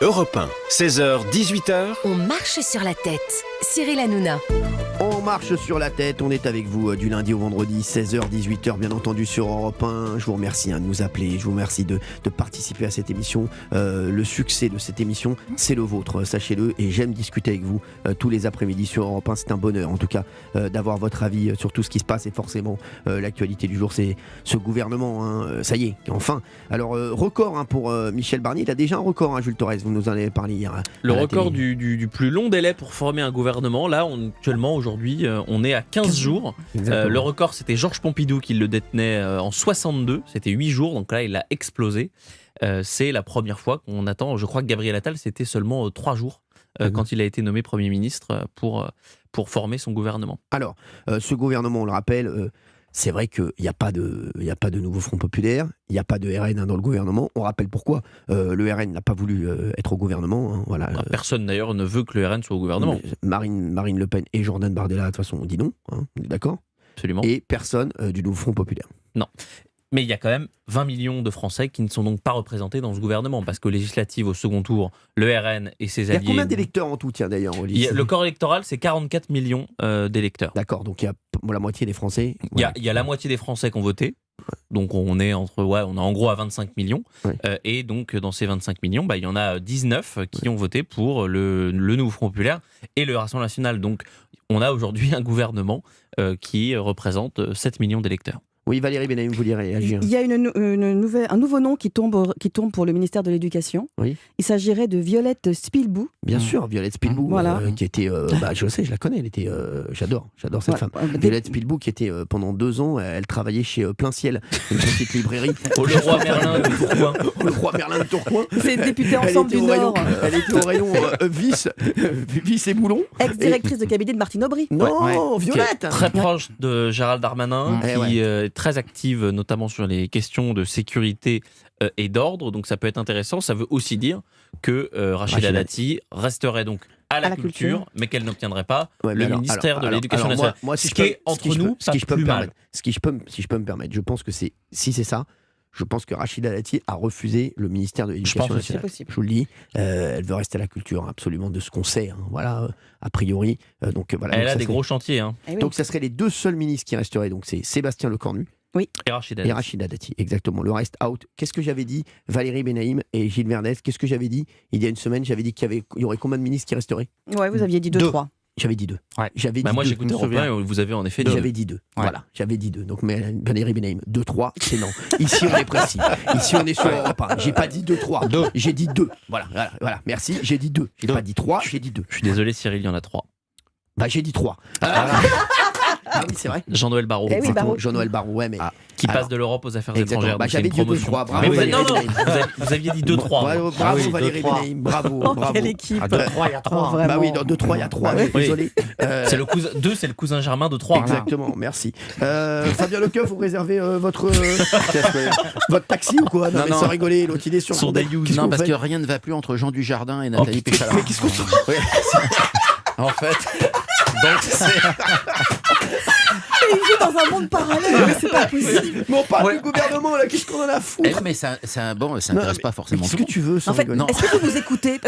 Europe 1, 16h, 18h. On marche sur la tête. Cyril Hanouna. On marche sur la tête, on est avec vous du lundi au vendredi, 16h, 18h, bien entendu sur Europe 1. Je vous remercie de nous appeler, je vous remercie de participer à cette émission. Le succès de cette émission, c'est le vôtre, sachez-le. Et j'aime discuter avec vous tous les après-midi sur Europe 1. C'est un bonheur, en tout cas, d'avoir votre avis sur tout ce qui se passe. Et forcément, l'actualité du jour, c'est ce gouvernement. Ça y est, enfin. Alors, record pour Michel Barnier. Il a déjà un record, Jules Torres, vous nous en avez parlé hier. Le record du plus long délai pour former un gouvernement. Là, actuellement, aujourd'hui, on est à 15 jours. Le record, c'était Georges Pompidou qui le détenait en 62. C'était 8 jours, donc là, il a explosé. C'est la première fois qu'on attend. Je crois que Gabriel Attal, c'était seulement 3 jours quand il a été nommé Premier ministre pour former son gouvernement. Alors, ce gouvernement, on le rappelle... c'est vrai qu'il n'y a pas de nouveau Front Populaire, il n'y a pas de RN dans le gouvernement. On rappelle pourquoi le RN n'a pas voulu être au gouvernement. Voilà. Personne d'ailleurs ne veut que le RN soit au gouvernement. Marine Le Pen et Jordan Bardella, de toute façon, on dit non. On est d'accord ? Absolument. Et personne du nouveau Front Populaire. Non. Mais il y a quand même 20 millions de Français qui ne sont donc pas représentés dans ce gouvernement, parce que législative au second tour, le RN et ses alliés... Il y a combien d'électeurs en tout, tiens, d'ailleurs, Le corps électoral, c'est 44 millions d'électeurs. D'accord, donc il y a la moitié des Français... Il y a la moitié des Français qui ont voté, donc on est on est en gros à 25 millions, et donc dans ces 25 millions, il y en a 19 qui ont voté pour le nouveau Front Populaire et le Rassemblement National. Donc on a aujourd'hui un gouvernement qui représente 7 millions d'électeurs. Oui, Valérie Benaïm, vous voulez réagir ? Il y a un nouveau nom qui tombe pour le ministère de l'Éducation. Oui. Il s'agirait de Violette Spilbou. Bien sûr, Violette Spilbou, voilà. Qui était... je sais, je la connais, elle était... j'adore cette femme. Violette Spilbou, qui était pendant 2 ans, elle travaillait chez Plein Ciel, une petite librairie. Le Roi Merlin de Tourcoing. Le Roi Merlin de Tourcoing. C'est député Ensemble du Nord. Elle était au rayon vis et boulon. Ex-directrice de cabinet de Martine Aubry. Non, Violette. Très proche de Gérald Darmanin, qui est très active, notamment sur les questions de sécurité et d'ordre. Donc ça peut être intéressant. Ça veut aussi dire que Rachida Dati resterait donc à la culture, mais qu'elle n'obtiendrait pas le ministère de l'Éducation nationale. Moi, si ce qui est entre nous, si je peux me permettre, je pense que si c'est ça, je pense que Rachida Dati a refusé le ministère de l'Éducation nationale. Je vous le dis, elle veut rester à la culture, absolument, de ce qu'on sait. Voilà, a priori. Elle a des gros chantiers. Donc ça serait les 2 seuls ministres qui resteraient. Donc c'est Sébastien Lecornu. Oui. Et Rachida Dati, exactement. Le reste out. Qu'est-ce que j'avais dit ? Valérie Benaïm et Gilles Verdez, qu'est-ce que j'avais dit ? Il y a une semaine, j'avais dit qu'il y aurait combien de ministres qui resteraient ? Ouais, vous aviez dit 2-3. J'avais dit 2. Ouais. Moi, j'écoutais Europe 1 et vous avez en effet dit 2. J'avais dit 2. Ouais. Voilà, j'avais dit 2. Donc, Valérie Benaïm, 2-3, c'est non. Ici, on est précis. Ici, on est sur Europe 1. J'ai pas dit 2-3. J'ai dit 2. Voilà. Merci. J'ai dit 2. J'ai pas dit 3, j'ai dit 2. Je suis désolé, Cyril, il y en a 3. J'ai dit 3. Ah oui, c'est vrai. Jean-Noël Barrot. Jean-Noël Barrot, ouais, mais... qui passe de l'Europe aux affaires étrangères. J'avais dit 2-3. Bravo, vous aviez dit 2-3. Bravo, Valérie Benaïm. Bravo. Quelle équipe. 2-3, il y a 3. Bah oui, dans 2-3, il y a 3. Désolé. 2, c'est le cousin germain de 3. Exactement, merci. Fabien Lecoeuf, vous réservez votre taxi ou quoi ? Non, mais sans rigoler, l'autre idée sur son Dayous. Non, parce que rien ne va plus entre Jean Dujardin et Nathalie Péchala. Mais qu'est-ce qu'on se... En fait, donc c'est... Il vit dans un monde parallèle, mais c'est pas possible. Mais on parle du gouvernement, là, qu'est-ce qu'on en a à foutre ? Mais ça n'intéresse pas forcément tout le monde. Qu'est-ce que tu veux, sans rigoler ? Est-ce que vous nous écoutez ?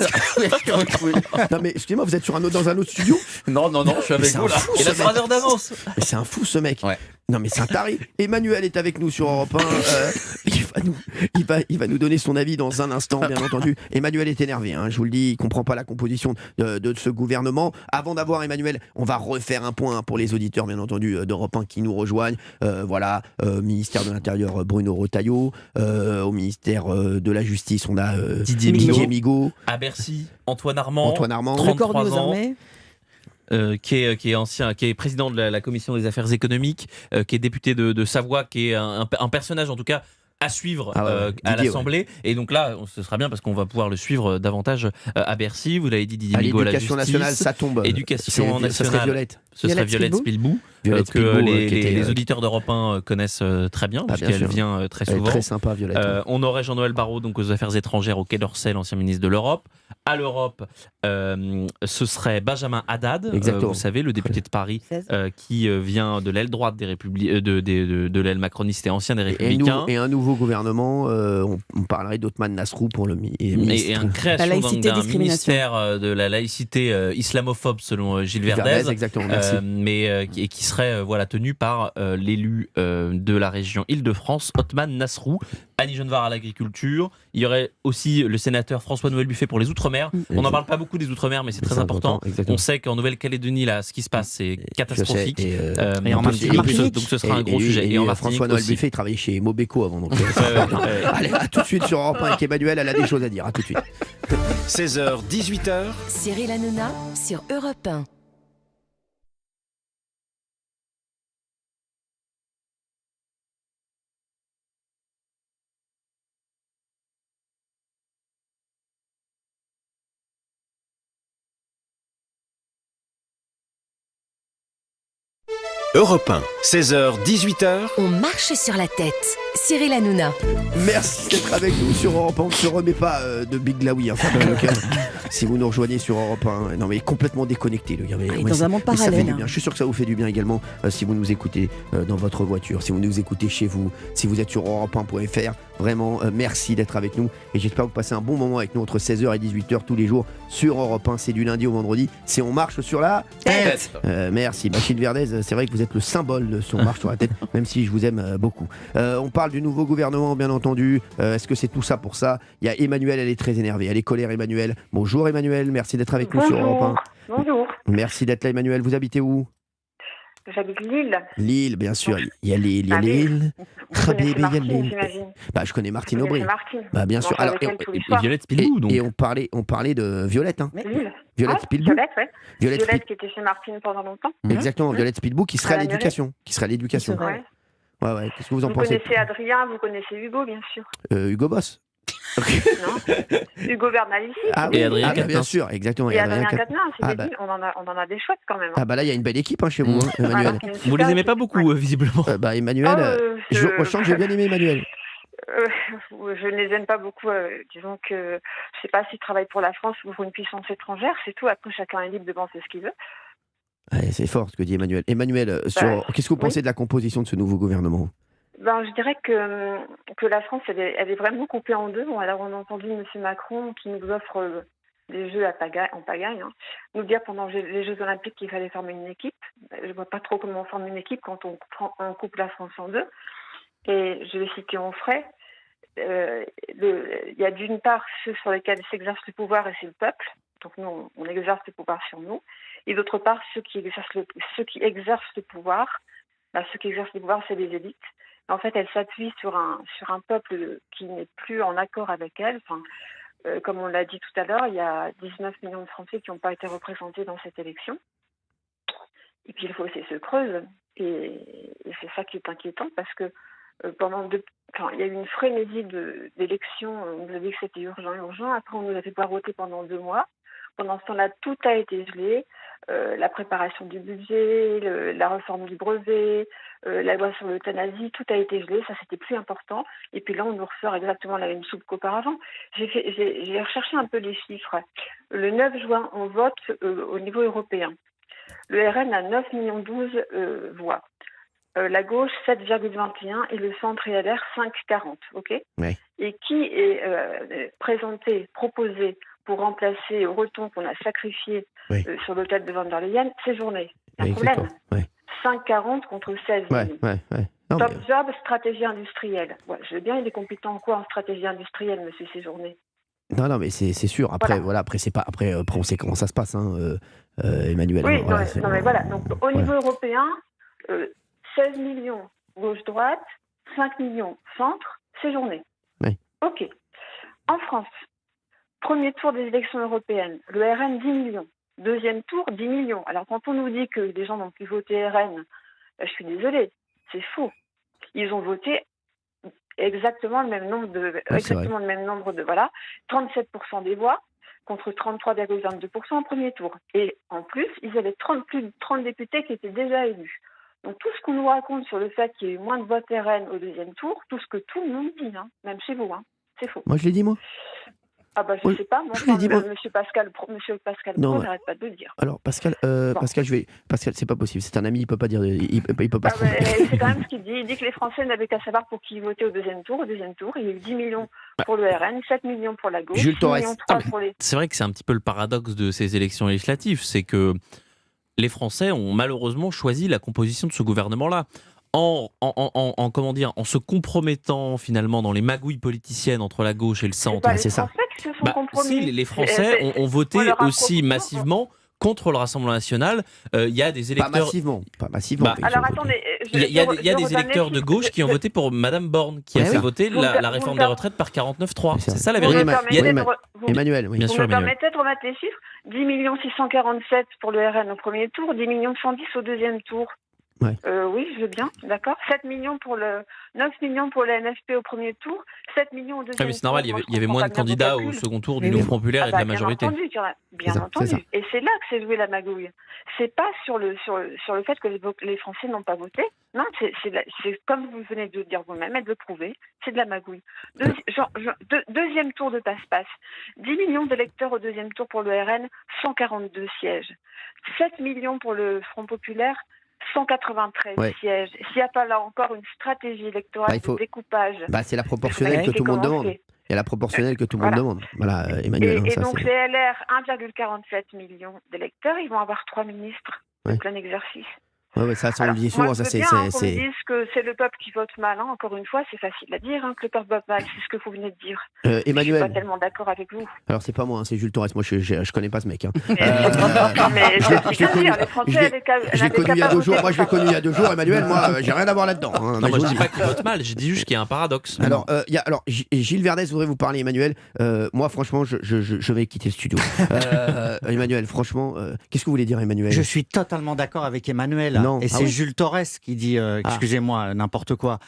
Non, mais excusez-moi, vous êtes dans un autre studio ? Non, je suis avec vous là. Il a 3 heures d'avance. Mais c'est un fou, ce mec. Ouais. Non, mais c'est un taré. Emmanuel est avec nous sur Europe 1. Il va nous donner son avis dans un instant, bien entendu. Emmanuel est énervé, je vous le dis, il comprend pas la composition de ce gouvernement. Avant d'avoir Emmanuel, on va refaire un point pour les auditeurs, bien entendu, d'Europe 1 qui nous rejoignent. Ministère de l'Intérieur, Bruno Retailleau. Au ministère de la Justice, on a Didier Migaud. À Bercy, Antoine Armand. 33 ans. Qui est président de la commission des affaires économiques, qui est député de Savoie, qui est un personnage en tout cas à suivre à l'Assemblée. Et donc là, ce sera bien parce qu'on va pouvoir le suivre davantage à Bercy. Vous l'avez dit, Didier Migaud à la Justice. L'éducation nationale, ça tombe. Éducation nationale, ce serait Violette Spilbou. Que les auditeurs d'Europe 1 connaissent très bien, puisqu'elle vient très souvent. Très sympa, Violette. On aurait Jean-Noël Barrot donc aux affaires étrangères au Quai d'Orsay, l'ancien ministre de l'Europe. à l'Europe, ce serait Benjamin Haddad, Exactement. vous savez, le député de Paris, 16. qui vient de l'aile droite des de l'aile macroniste et ancien des Républicains. Et un nouveau gouvernement, on parlerait d'Othman Nasrou pour le ministre. Et une création La laïcité, d'un discrimination. ministère de la laïcité islamophobe selon Gilles Verdez, exactement, merci. et qui serait tenu par l'élu de la région Île-de-France, Othman Nasrou. Annie Genevard à l'agriculture. Il y aurait aussi le sénateur François-Noël Buffet pour les Outre-mer. On n'en parle pas beaucoup des Outre-mer, mais c'est très important. Exactement. On sait qu'en Nouvelle-Calédonie, là, ce qui se passe, c'est catastrophique. Je sais, Et en Martinique, Martinique. donc ce sera un gros sujet. Et en Martinique François-Noël aussi. Buffet, il travaillait chez Mobeco avant. Donc, Ouais. allez, à tout de suite sur Europe 1 avec Emmanuel, elle a des choses à dire. À tout de suite. 16h, 18h, Cyril Hanouna sur Europe 1. Europe 1. 16h, 18h, On marche sur la tête. Cyril Hanouna. Merci d'être avec nous sur Europe 1. On ne se remet pas de Big Laoui. Enfin, si vous nous rejoignez sur Europe 1, non mais complètement déconnecté le gars. Mais, Il est dans un monde mais ça fait parallèle. du bien. Je suis sûr que ça vous fait du bien également si vous nous écoutez dans votre voiture, si vous nous écoutez chez vous, si vous êtes sur europe1.fr. Vraiment, merci d'être avec nous et j'espère que vous passez un bon moment avec nous entre 16h et 18h tous les jours sur Europe 1. C'est du lundi au vendredi. C'est On marche sur la tête. Merci. Gilles Verdez, c'est vrai que vous êtes le symbole de ce On marche sur la tête, même si je vous aime beaucoup. On parle du nouveau gouvernement, bien entendu. Est-ce que c'est tout ça pour ça? Il y a Emmanuel, elle est très énervée. Elle est colère, Emmanuel. Bonjour Emmanuel, merci d'être avec nous sur Europe 1. Bonjour, Merci d'être là Emmanuel. Vous habitez où? j'habite Lille. Lille, bien sûr. Il y a Lille, il y a Ah, Lille. Lille. Vous Ah, connaissez bébé, il y a Martine, Lille. j'imagine. Je connais Martine Vous Aubry. connaissez Martine. Bah, bien sûr. Mange Alors, avec elle tous les Et soirs. Violette Spilou, donc. Et on parlait de Violette, hein. Lille. Violette Ah, Spilbou. Violette, ouais. Violette Violette qui était chez Martine pendant longtemps. Exactement, Violette Spilbou qui serait à À la mairie. l'éducation. Qui serait à l'éducation. C'est vrai. Ouais. Ouais. Qu'est-ce que vous en Vous pensez? connaissez Adrien, vous connaissez Hugo, bien sûr. Hugo Boss. Non Hugo Bernalici. Ah Et Adrien bien Quatennens. sûr, exactement. Et Adrien Quatennens, Ah, c'est bah. dit, on en a des chouettes quand même. Ah bah là, il y a une belle équipe chez vous, hein, Emmanuel. Voilà, c'est une Vous super les aimez pas équipe. beaucoup, Ouais. visiblement. Emmanuel, moi, je sens que j'ai bien aimé Emmanuel. Je ne les aime pas beaucoup. Disons que je sais pas s'ils travaillent pour la France ou pour une puissance étrangère, c'est tout. Après, chacun est libre de penser ce qu'il veut. Ouais, c'est fort ce que dit Emmanuel. Emmanuel, qu'est-ce que vous pensez de la composition de ce nouveau gouvernement? Je dirais que la France, elle est vraiment coupée en deux. Bon, alors, on a entendu M. Macron qui nous offre des jeux en pagaille, hein, nous dire pendant les Jeux Olympiques qu'il fallait former une équipe. Je ne vois pas trop comment on forme une équipe quand on coupe la France en deux. Et je vais citer Onfray. Il y a d'une part ceux sur lesquels s'exerce le pouvoir et c'est le peuple. Donc nous, on exerce le pouvoir sur nous. Et d'autre part, ceux qui exercent le pouvoir, ceux qui exercent le pouvoir, c'est les élites. En fait, elle s'appuie sur un peuple qui n'est plus en accord avec elle. Enfin, comme on l'a dit tout à l'heure, il y a 19 millions de Français qui n'ont pas été représentés dans cette élection. Et puis, le fossé se creuse. Et c'est ça qui est inquiétant parce que il y a eu une frénésie d'élections. On nous a dit que c'était urgent. Après, on nous a fait pas voter pendant 2 mois. Pendant ce temps-là, tout a été gelé. La préparation du budget, la réforme du brevet, la loi sur l'euthanasie, tout a été gelé. Ça, c'était plus important. Et puis là, on nous ressort exactement la même soupe qu'auparavant. J'ai recherché un peu les chiffres. Le 9 juin, on vote au niveau européen. Le RN a 9 millions 12 voix. La gauche 7,21 et le centre et LR 5,40. Ok. Ouais. Et qui est proposé pour remplacer Breton qu'on a sacrifié sur l'hôtel de Van der Leyen, c'est Journées. Il y a un problème. 5,40 contre 16. Non, Top job, stratégie industrielle. Ouais, je veux bien, il est compétent en quoi en stratégie industrielle, monsieur Séjourné? Non, mais c'est sûr. Après, après, c'est pas. Après, on sait comment ça se passe, hein, Emmanuel. Oui, voilà, mais voilà. Donc, au niveau européen, 16 millions gauche-droite, 5 millions centre, Séjourné. Oui. Ok. En France, premier tour des élections européennes, le RN 10 millions. Deuxième tour, 10 millions. Alors, quand on nous dit que les gens n'ont plus voté RN, je suis désolée, c'est faux. Ils ont voté exactement le même nombre de 37% des voix contre 33,22% au premier tour. Et en plus, ils avaient plus de 30 députés qui étaient déjà élus. Donc tout ce qu'on nous raconte sur le fait qu'il y a eu moins de votes RN au deuxième tour, tout ce que tout le monde dit, hein, même chez vous, hein, c'est faux. Moi, je l'ai dit, moi. Ah bah je Oui, sais pas, moi, je l'ai dit, moi. Monsieur Pascal Pro Non, n'arrête pas de le dire. Alors Pascal, Pascal, c'est pas possible. C'est un ami, il peut pas dire, il peut pas Ah se tromper. c'est quand même ce qu'il dit. Il dit que les Français n'avaient qu'à savoir pour qui ils votaient au deuxième tour. Au deuxième tour, il y a eu 10 millions pour le RN, 7 millions pour la gauche, Jules 6 Torres. millions 3 pour les... C'est vrai que c'est un petit peu le paradoxe de ces élections législatives, c'est que les Français ont malheureusement choisi la composition de ce gouvernement-là. Comment dire, en se compromettant finalement dans les magouilles politiciennes entre la gauche et le centre. pas les c'est ça. Français qui se sont compromis. Si, les Français ont voté leur a aussi proposé- massivement contre le Rassemblement national. Il y a des Pas électeurs. massivement, pas massivement. Bah, mais ils Alors ont voté. attendez, Il y a des électeurs de gauche qui ont voté pour Madame Borne, qui a Ouais, fait oui. voter Vous la me- réforme vous des me- retraites par 49.3. C'est ça. C'est ça la Vous vérité. me Oui, permettez Emma- de vous- Emmanuel, oui. Bien Vous sûr, me Emmanuel. permettez de remettre les chiffres 10 647 pour le RN au premier tour, 10 110 au deuxième tour. Ouais. Oui, je veux bien, d'accord. 9 millions pour le NFP au premier tour, 7 millions au deuxième Ah, tour. mais c'est normal, il Moi, y avait je moins de comprends pas bien candidats vos au calculs. second tour Mais du oui. non populaire et de la Bien majorité. entendu, bien C'est ça, entendu. c'est ça. Et c'est là que s'est jouée la magouille. C'est pas sur le fait que les Français n'ont pas voté. Non, c'est comme vous venez de le dire vous-même et de le prouver, c'est de la magouille. Deuxième tour de passe-passe. 10 millions d'électeurs au deuxième tour pour le RN, 142 sièges. 7 millions pour le Front populaire, 193 Ouais. sièges. S'il n'y a pas là encore une stratégie électorale Bah, il faut- de découpage. Bah, c'est la proportionnelle que qui est tout le monde demande. commencée. Il y a la proportionnelle que tout le monde Voilà. demande. Voilà, Emmanuel. hein, Et ça, donc c'est- les LR, 1,47 millions d'électeurs, ils vont avoir 3 ministres Ouais. de plein exercice. Ouais, ça, on le Alors, dit souvent. moi, Ça, je veux c'est. bien c'est- qu'on me c'est- dise que c'est le peuple qui vote mal. Encore une fois, c'est facile à dire que le peuple vote mal. C'est ce que vous venez de dire. Je suis pas Emmanuel. tellement d'accord avec vous. Alors, c'est pas moi, hein, c'est Jules Torres. Moi, je connais pas ce mec. hein. Mais, je mais l'ai je connu- dire, les Français je l'ai- avaient qu'à- Je l'ai n'avaient connu qu'à il y a pas 2 voter jours. Moi, pour je l'ai ça. connu il y a 2 jours. Emmanuel, moi, j'ai rien à voir là-dedans. hein. Non, Mais moi je vous dis le pas qu'il vote mal, je dis juste qu'il y a un paradoxe. Alors, Gilles Verdès voudrait vous parler, Emmanuel. Moi, franchement, je vais quitter le studio. Emmanuel, franchement, qu'est-ce que vous voulez dire, Emmanuel? Je suis totalement d'accord avec Emmanuel. Non. Et Ah c'est ouais Jules Torres qui dit, excusez-moi, n'importe quoi.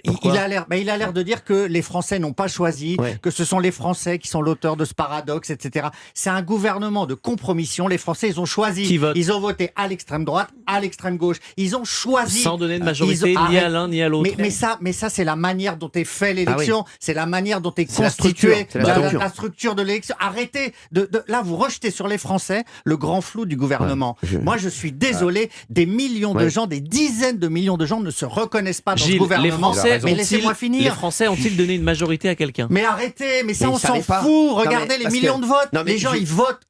Pourquoi Il a l'air de dire que les Français n'ont pas choisi, Ouais. que ce sont les Français qui sont l'auteur de ce paradoxe, etc. C'est un gouvernement de compromission. Les Français, ils ont choisi. Qui vote Ils ont voté à l'extrême droite, à l'extrême gauche. Ils ont choisi. Sans donner de majorité Ils ont- ni à Arrête. l'un ni à l'autre. Mais ça, c'est la manière dont est fait l'élection. C'est la manière dont est C'est la constituée structure, c'est la structure. la structure de l'élection. Arrêtez là, vous rejetez sur les Français le grand flou du gouvernement. Ouais, Moi, je suis désolé. Des millions de Ouais. gens, des dizaines de millions de gens ne se reconnaissent pas dans ce Gilles, gouvernement. Mais les laissez-moi finir. Français ont-ils donné une majorité à quelqu'un? Mais arrêtez, mais ça Mais on ils s'en savaient pas. fout. Non, Regardez mais les parce millions que- de votes. Non, mais Les gens, Jules- ils votent.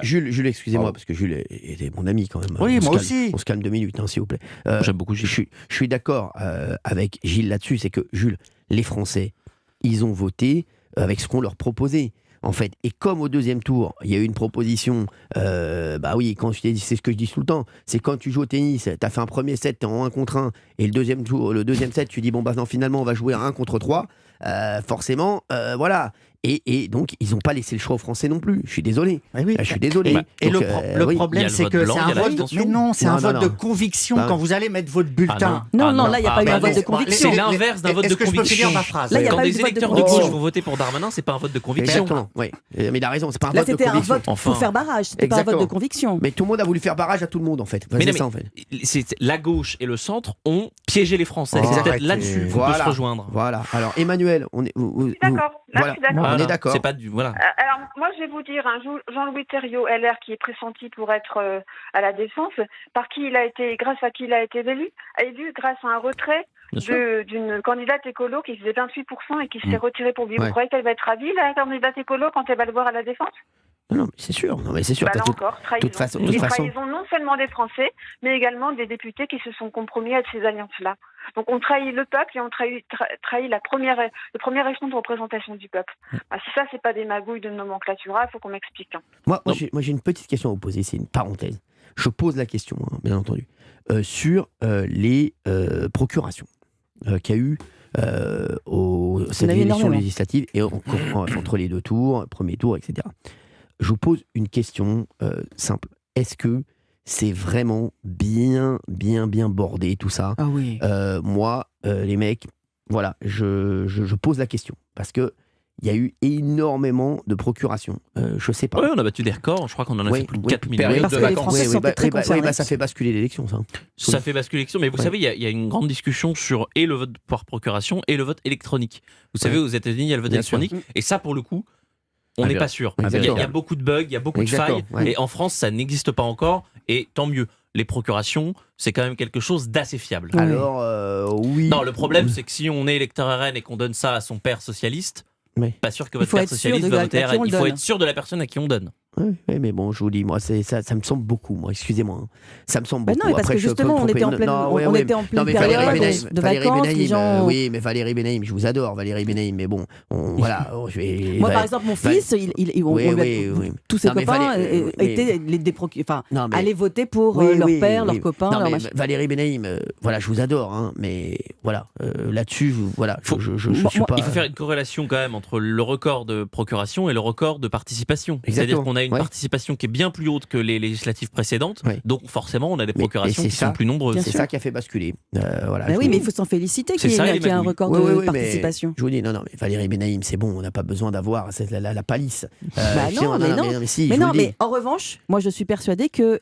Jules, excusez-moi, parce que Jules est mon ami quand même. Oui, On se moi calme- aussi. On se calme 2 minutes, hein, s'il vous plaît. J'aime beaucoup Gilles. Je suis d'accord avec Gilles là-dessus, c'est que Jules, les Français, ils ont voté avec ce qu'on leur proposait. En fait, et comme au deuxième tour, il y a eu une proposition, bah oui, quand je t'ai dit, c'est ce que je dis tout le temps, c'est quand tu joues au tennis, tu as fait un premier set, tu es en 1 contre 1, et le deuxième set, tu dis, bon, bah non, finalement, on va jouer à 1 contre 3, forcément, voilà. Et donc, ils n'ont pas laissé le choix aux Français non plus. Je suis désolé. Oui. Je suis désolé. Et Donc, le oui. Il y problème, a le c'est vote que blanc, c'est il y un a vote. l'abstention. Mais non, c'est un Non, vote non, de non. conviction Ah, quand oui. vous allez mettre votre bulletin. Non, là, il n'y a pas eu un vote de conviction. C'est l'inverse d'un vote de Est-ce que je peux conviction. finir ma phrase Là, il y a Quand pas eu des de vote de électeurs de gauche conviction. vont voter pour Darmanin, c'est pas un vote de conviction. Exactement, oui. Mais il a raison, c'est pas un Là, vote de c'était un conviction. vote Enfin. pour faire barrage. C'était pas un vote Exactement. de conviction. Mais tout le monde a voulu faire barrage à tout le monde, en fait. Mais C'est non, ça, en fait. La gauche et le centre ont piégé les Français. Oh, C'est peut-être arrêtez. là-dessus qu'on peut Voilà. se rejoindre. Voilà. Alors, Emmanuel, on est. Je suis d'accord. Là, Voilà. je suis d'accord. On est d'accord. C'est pas du. Voilà. Alors, moi, je vais vous dire, Jean-Louis Thériault, LR, qui est pressenti pour être à la Défense, grâce à qui il a été élu grâce à un retrait Bien sûr. d'une candidate écolo qui faisait 28% et qui s'est Mm. retirée pour lui. Ouais. Vous croyez qu'elle va être ravie, la candidate écolo, quand elle va le voir à la Défense? Non, mais c'est sûr. Non, mais c'est sûr. Bah, t'as là tout- encore, trahison. toute façon- Et trahison non seulement des Français, mais également des députés qui se sont compromis à ces alliances-là. Donc on trahit le peuple et on trahit le premier échelon de représentation du peuple. Ah, si ça, c'est pas des magouilles de nomenclatura, il faut qu'on m'explique. Hein. Moi, j'ai une petite question à vous poser. C'est une parenthèse. Je pose la question, hein, bien entendu, sur les procurations qu'il y a eu cette a eu élection énormément. législative et entre les 2 tours, premier tour, etc. Je vous pose une question simple. Est-ce que c'est vraiment bien bordé tout ça? Ah oui. Moi, les mecs, voilà, je pose la question parce que il y a eu énormément de procurations. Je sais pas. Oui, on a battu des records. Je crois qu'on en a Oui, fait plus de oui, 4 millions. période Parce de que les vacances. Français sont très concernés. Ça fait basculer l'élection, ça. Ça fait basculer l'élection, mais vous Ouais. savez, il y a une grande discussion sur et le vote par procuration et le vote électronique. Vous savez, Ouais. aux États-Unis, il y a le vote Bien sûr. électronique, et ça, pour le coup, on n'est pas sûr. Il y a beaucoup de bugs, il y a beaucoup de failles, et en France, ça n'existe pas encore, et tant mieux. Les procurations, c'est quand même quelque chose d'assez fiable. Alors, oui. Non, le problème, c'est que si on est électeur RN et qu'on donne ça à son père socialiste, pas sûr que votre père socialiste va voter RN. Il faut être sûr de la personne à qui on donne. Oui, mais bon, je vous dis, moi, ça me semble beaucoup, moi, excusez-moi. Hein. Ça me semble beaucoup. Non, parce que justement, on était en pleine période de vacances, les gens... Oui, mais Valérie Benaïm, je vous adore, Valérie Benaïm, mais bon, voilà. Moi, par exemple, mon fils, tous ses copains allaient voter pour leur père, leurs copains, leur machin. Valérie Benaïm, voilà, je vous adore, hein, mais voilà, là-dessus, voilà, je suis pas... Il faut faire une corrélation quand même entre le record de procuration et le record de participation. C'est-à-dire qu'on a une participation qui est bien plus haute que les législatives précédentes, donc forcément on a des procurations qui sont plus nombreuses. C'est ça qui a fait basculer. Voilà, mais mais il faut s'en féliciter qu'il y ait un record de participation. Je vous dis, non, mais Valérie Benaïm, c'est bon, on n'a pas besoin d'avoir la palisse. Mais en revanche, moi je suis persuadée qu'il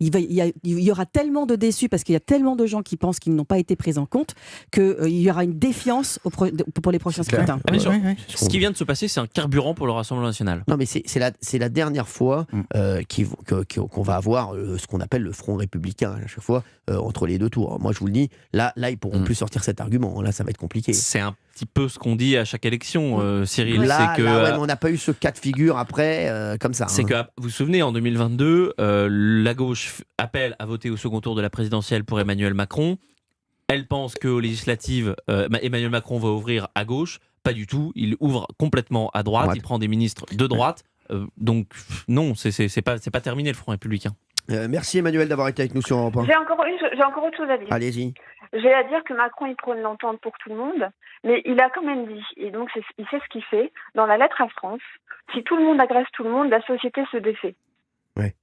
y aura tellement de déçus parce qu'il y a tellement de gens qui pensent qu'ils n'ont pas été pris en compte qu'il y aura une défiance pour les prochains scrutins. Bien sûr. Ce qui vient de se passer, c'est un carburant pour le Rassemblement national. Non, mais c'est la dernière fois qu'on va avoir ce qu'on appelle le front républicain à chaque fois entre les deux tours. Moi, je vous le dis, là ils pourront plus sortir cet argument. Là, ça va être compliqué. C'est un petit peu ce qu'on dit à chaque élection, Cyril. Mais on n'a pas eu ce cas de figure après, comme ça. C'est que, vous vous souvenez, en 2022, la gauche appelle à voter au second tour de la présidentielle pour Emmanuel Macron. Elle pense qu'aux législatives, Emmanuel Macron va ouvrir à gauche. Pas du tout. Il ouvre complètement à droite. Il prend des ministres de droite. Donc non, c'est pas terminé le Front républicain. Merci Emmanuel d'avoir été avec nous sur Europe 1. J'ai encore autre chose à dire. Allez-y. J'ai à dire que Macron il prône l'entente pour tout le monde, mais il a quand même dit, et donc il sait ce qu'il fait, dans la lettre à France, si tout le monde agresse tout le monde, la société se défait. Ouais.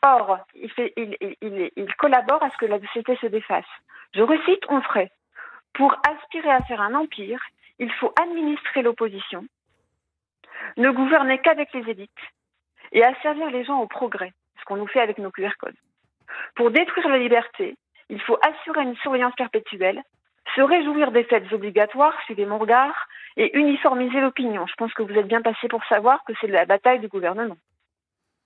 Or, il collabore à ce que la société se défasse. Je recite Onfray. Pour aspirer à faire un empire, il faut administrer l'opposition, ne gouverner qu'avec les élites et asservir les gens au progrès, ce qu'on nous fait avec nos QR codes. Pour détruire la liberté, il faut assurer une surveillance perpétuelle, se réjouir des fêtes obligatoires, suivez mon regard, et uniformiser l'opinion. Je pense que vous êtes bien passé pour savoir que c'est la bataille du gouvernement.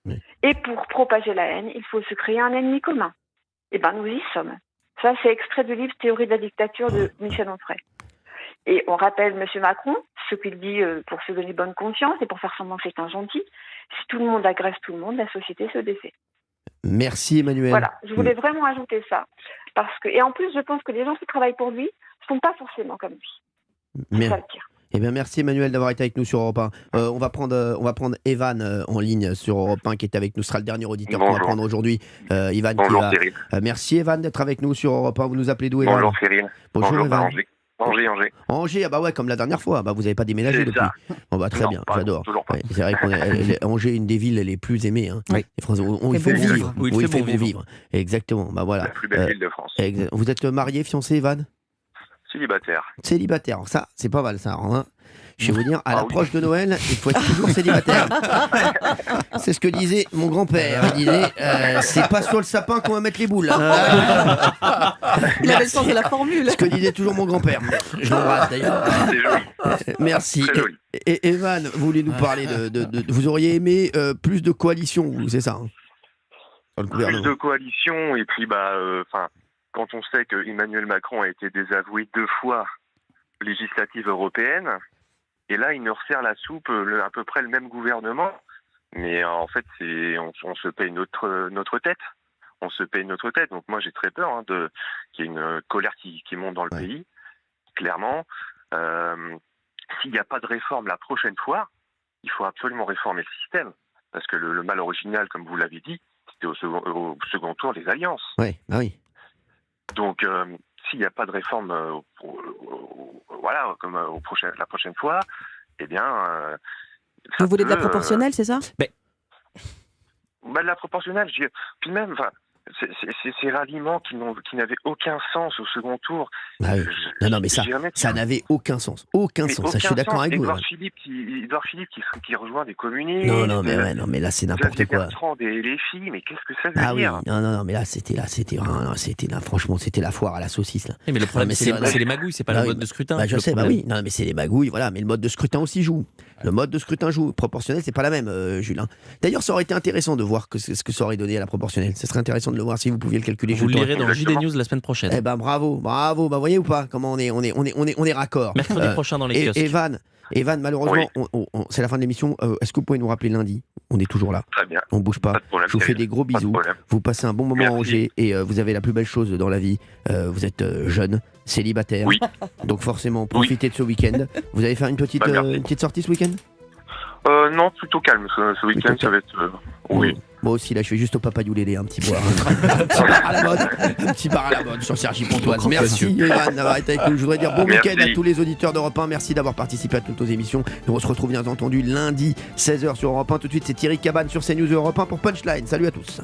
Oui. Et pour propager la haine, il faut se créer un ennemi commun. Eh bien, nous y sommes. Ça, c'est extrait du livre Théorie de la dictature de Michel Onfray. Et on rappelle M. Macron, ce qu'il dit pour se donner bonne conscience et pour faire semblant que c'est un gentil. Si tout le monde agresse tout le monde, la société se défait. Merci Emmanuel. Voilà, je voulais vraiment ajouter ça. Et en plus, je pense que les gens qui travaillent pour lui ne sont pas forcément comme lui. C'est ça le pire. Eh bien, merci Emmanuel d'avoir été avec nous sur Europe 1. On va prendre Evan en ligne sur Europe 1 qui est avec nous. Ce sera le dernier auditeur qu'on va prendre aujourd'hui. Evan. Bonjour Cyril. Merci Evan d'être avec nous sur Europe 1. Vous nous appelez d'où Evan? Bonjour Cyril. Bonjour Evan. Angers. Angers, ah bah ouais, comme la dernière fois. Bah vous n'avez pas déménagé depuis. Bon bah très bien, j'adore. Ouais, c'est vrai qu'Angers est une des villes les plus aimées. Hein. Oui. Les Français, il faut vivre. Il fait bon vivre. Exactement. Bah voilà. La plus belle ville de France. Vous êtes marié, fiancé, Evan? Célibataire. Célibataire. Alors ça, c'est pas mal ça. Hein. Je vais vous dire, à l'approche de Noël, il faut être toujours célibataire. C'est ce que disait mon grand-père. Il disait, c'est pas sur le sapin qu'on va mettre les boules. Il avait le sens de la formule. Ce que disait toujours mon grand-père. Je l'embrasse d'ailleurs. C'est joli. Merci. Et Evan, vous voulez nous parler vous auriez aimé plus de coalition, vous, c'est ça hein, plus de coalition, et puis quand on sait que Emmanuel Macron a été désavoué 2 fois législative européenne, et là, il nous resserre la soupe, à peu près le même gouvernement. Mais en fait, on se paye notre tête. On se paye notre tête. Donc moi, j'ai très peur qu'il y ait une colère qui monte dans le pays, clairement. S'il n'y a pas de réforme la prochaine fois, il faut absolument réformer le système. Parce que le mal original, comme vous l'avez dit, c'était au second tour les alliances. Oui, bah oui. Donc, s'il n'y a pas de réforme, comme la prochaine fois, eh bien... vous voulez de la proportionnelle, c'est ça de la proportionnelle, puis même, ces ralliements qui n'avaient aucun sens au second tour. Ah oui. Non, mais ça n'avait aucun sens. Aucun Mais sens. Ça, je suis d'accord avec vous. Edouard Philippe qui rejoint des communistes. Non, mais là, c'est n'importe quoi. Bertrand des LFI, mais qu'est-ce que ça veut Ah oui, dire? non, mais là, franchement, c'était la foire à la saucisse, là. Oui, mais le problème, mais c'est les magouilles, c'est pas le mode de scrutin. Je sais, non, mais c'est les magouilles, voilà, mais le mode de scrutin aussi joue. Le mode de scrutin joue. Proportionnel, c'est pas la même, Jules. D'ailleurs, ça aurait été intéressant de voir ce que ça aurait donné à la proportionnelle. Ce serait intéressant de le voir si vous pouviez le calculer. Vous le lirez dans JD News la semaine prochaine. Eh ben bravo, voyez ou pas comment on est raccord. Mercredi prochain dans les kiosques. Evan, malheureusement, c'est la fin de l'émission. Est-ce que vous pouvez nous rappeler lundi? On est toujours là. Très bien. On bouge pas. Problème, je vous fais des gros bisous. Vous passez un bon moment à Angers et vous avez la plus belle chose dans la vie. Vous êtes jeune, célibataire. Oui. Donc forcément, profitez de ce week-end. Vous allez faire une petite sortie ce week-end? Non, plutôt calme. Ce week-end, ça va être. Oui. Moi aussi, là, je fais juste au Papa Youlélé, un petit boire. Un petit bar à la mode sur Sergi Pontoise. Merci, Evan, d'avoir été avec nous. Je voudrais dire bon week-end à tous les auditeurs d'Europe 1. Merci d'avoir participé à toutes nos émissions. Et on se retrouve bien entendu lundi, 16h sur Europe 1. Tout de suite, c'est Thierry Cabane sur CNews Europe 1 pour Punchline. Salut à tous.